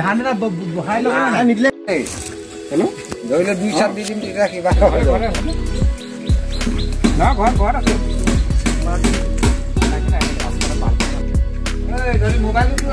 ধান এটা বহাই ল'ব নিদিলে হেল্ল' ধৰিলে 2-7 দি দিম তেতিয়া কিবা না ঘৰত আছে এই মোবাইলটো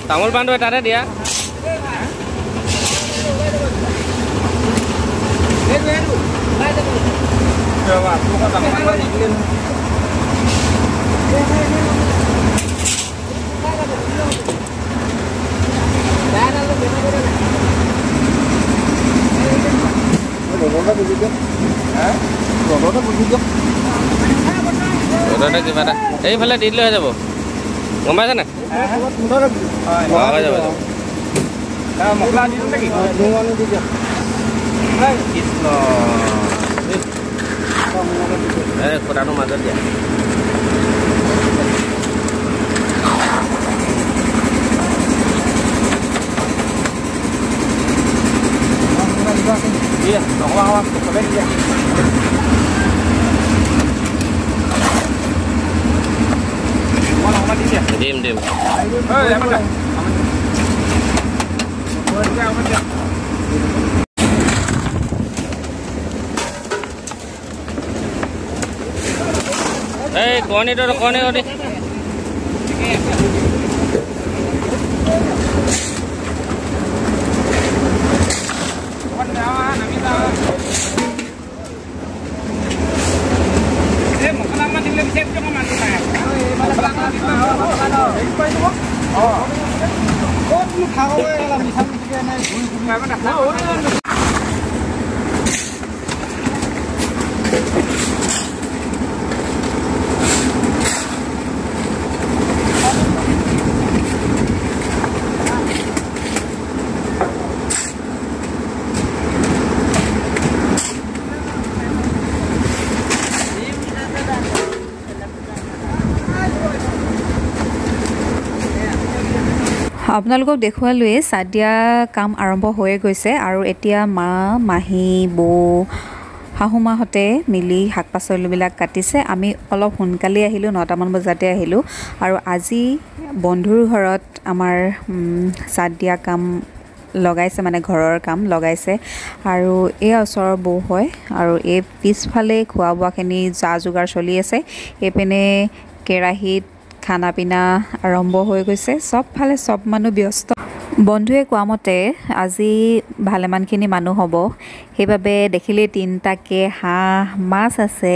তামোল পাণটো তাতে দিয়া কিবা এটা এইফালে দি দিলে হৈ যাব গম পাইছে না খুটাটো মাজত দিয়া Dim dim. Hey, kone itu. আপোনালোকক দেখুৱালোৱে সাদিয়া কাম আৰম্ভ হৈ গৈছে আৰু এতিয়া মা মাহী বৌ শাহুমাহঁতে মিলি শাক পাচলিবিলাক কাটিছে আমি অলপ সোনকালে আহিলোঁ 9টামান বজাতে আহিলোঁ আৰু আজি বন্ধুৰ ঘৰত আমাৰ সাদিয়া কাম লগাইছে মানে ঘৰৰ কাম লগাইছে আৰু এই ওচৰৰ বৌ হয় আৰু এই পিছফালে খোৱা বোৱাখিনি যা যোগাৰ চলি আছে এইপিনে কেৰাহীত খানা পিনা আৰম্ভ হৈ গৈছে সবফালে সব মানুহ ব্যস্ত বন্ধুৱে কোৱা মতে আজি ভালেমানখিনি মানুহ হ'ব সেইবাবে দেখিলে 3টাকে হাঁহ মাছ আছে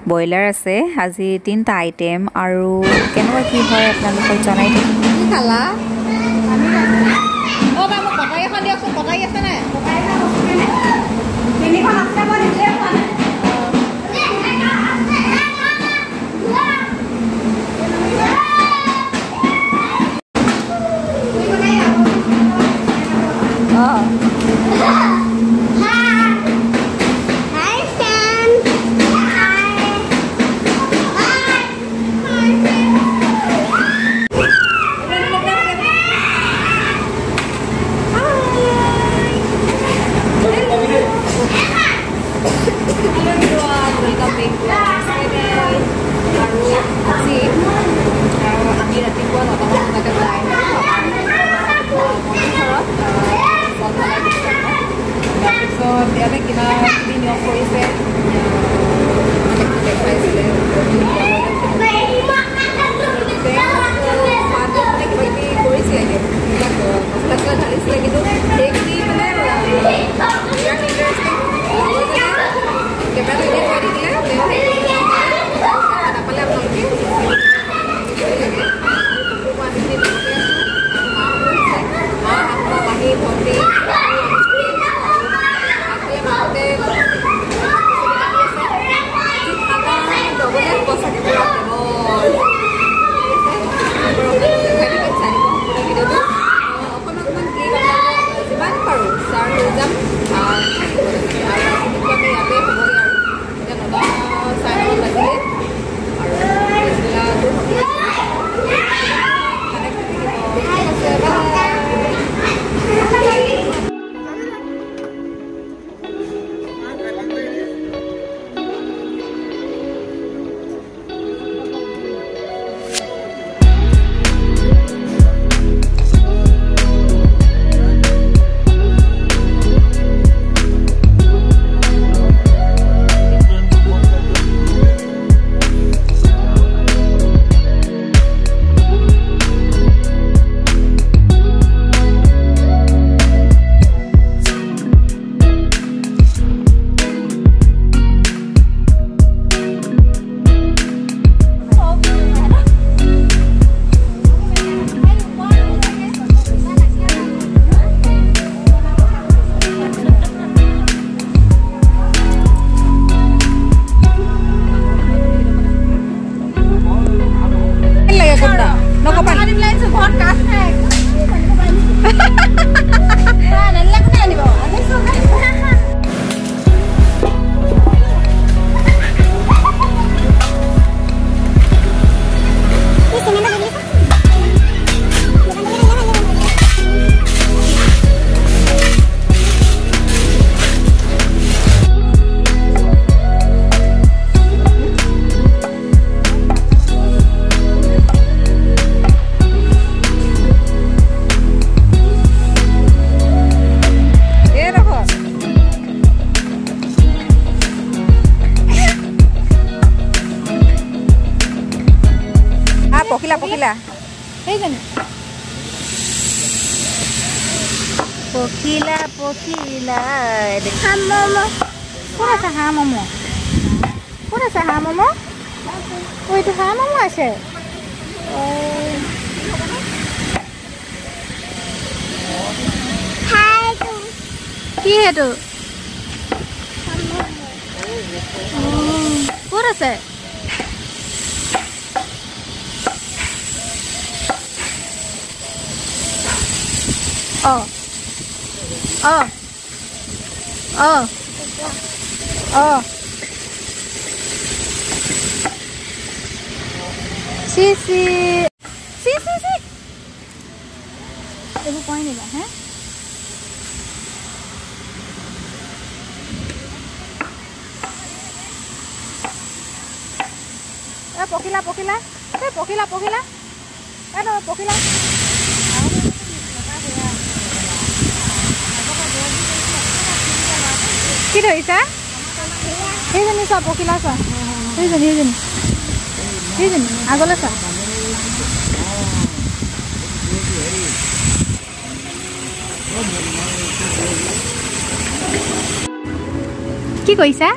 ব্ৰইলাৰ আছে আজি 3টা আইটেম আৰু কেনেকুৱা কি হয় আপোনালোকক জনাই দিম কি খালা ও বা মোক কটাই এখন দিয়কচোন কটাই আছে নে কটাই আছে তিনিখন আছে মই নিজে খোৱা নাই পকিলা পকিলা সেইজনী পকিলা পকিলা ক'ত আছে হাঁহ ম'ম' ক'ত আছে হাঁহ ম'ম' এইটো হাঁহ ম'ম' আছে কি সেইটো ক'ত আছে Oh. Oh. Oh. Oh. Sisi. Sisi. Ibu poin ni lah, ha? Pokila, pokila. Pokila, pokila. Aduh, pokila. কি ধৰিছা সেইজনী চোৱা পকিলা চোৱা সেইজনী সেইজনী সেইজনী আগলৈ চোৱা কি কৰিছা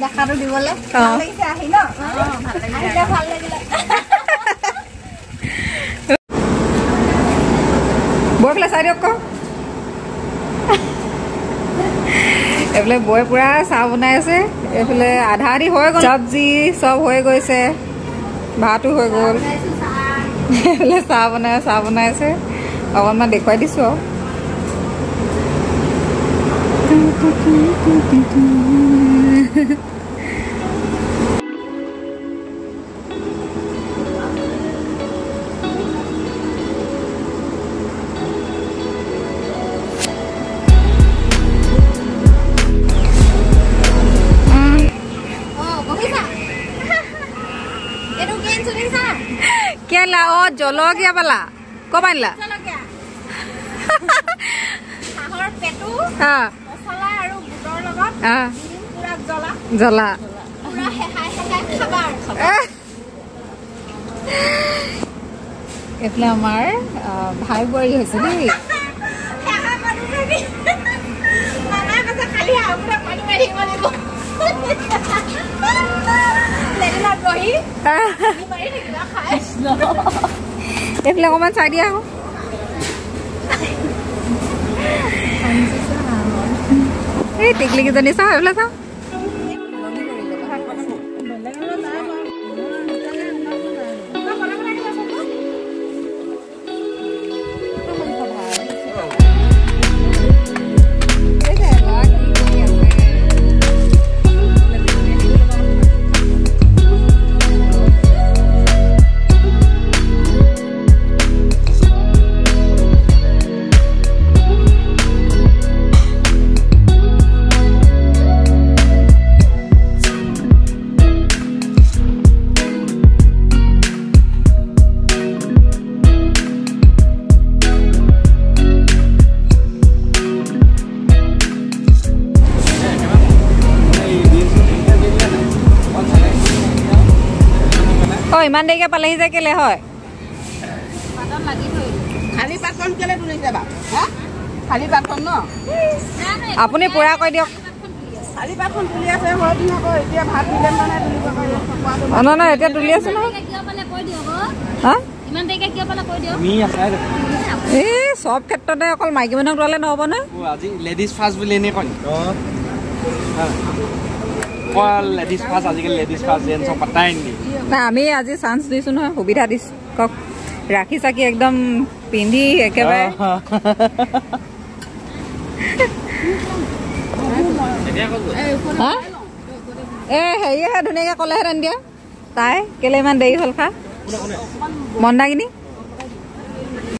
দেখাটো দিবলে ভাল লাগিছে আহি ন আহিলে ভাল লাগিলে বয়কলা চাই দিয়ক এইফালে বয়ে পুৰা চাহ বনাই আছে এইফালে আধা আধি হৈ গ'ল চব্জি চব হৈ গৈছে ভাতো হৈ গ'ল এইফালে চাহ বনাই আছে অকণমান দেখুৱাই দিছোঁ আৰু কেলা ও জলকীয়া পালা ক'ৰ পৰা আনিলা হাঁহৰ পেটু মছলা আৰু বুটৰ লগত পুৰা জ্বলা পুৰা হেহাই হেহাই খাবা এইফালে আমাৰ ভাই বোৱাৰী হৈছে দেই এইফালে অকণমান চাই দিয়া আকৌ এই টিকলিকেইজনী চাওঁ এইফালে চাওঁ ইমান দেৰিকৈ পালেহি যে কেলে হয় খালি পাতখন কেলে তুলিছে বা খালি পাতখন ন আপুনি পূৰা কৈ দিয়ক খালি পাতখন তুলি আছে হয়তো আকৌ এতিয়া ভাত দিলে মানে তুলিব পাৰিব নহয় এতিয়া তুলি আছো নহয় এই চব ক্ষেত্ৰতে অকল মাইকী মানুহক ল'লে নহ'ব নহয় আজি লেডিজ ফাৰ্ষ্ট বুলি এনেই কয় লেডিজ ফাৰ্ষ্ট আজিকালি লেডিজ ফাৰ্ষ্ট জেণ্টছক পাতাই নিদিয়ে নাই আমি আজি চান্স দিছোঁ নহয় সুবিধা দিছোঁ কওক ৰাখি চাকি একদম পিন্ধি একেবাৰে হেৰিয়েহে ধুনীয়াকৈ ক'লেহেঁতেন দিয়া তাই কেলে ইমান দেৰি হ'ল খা মন্দাকিনী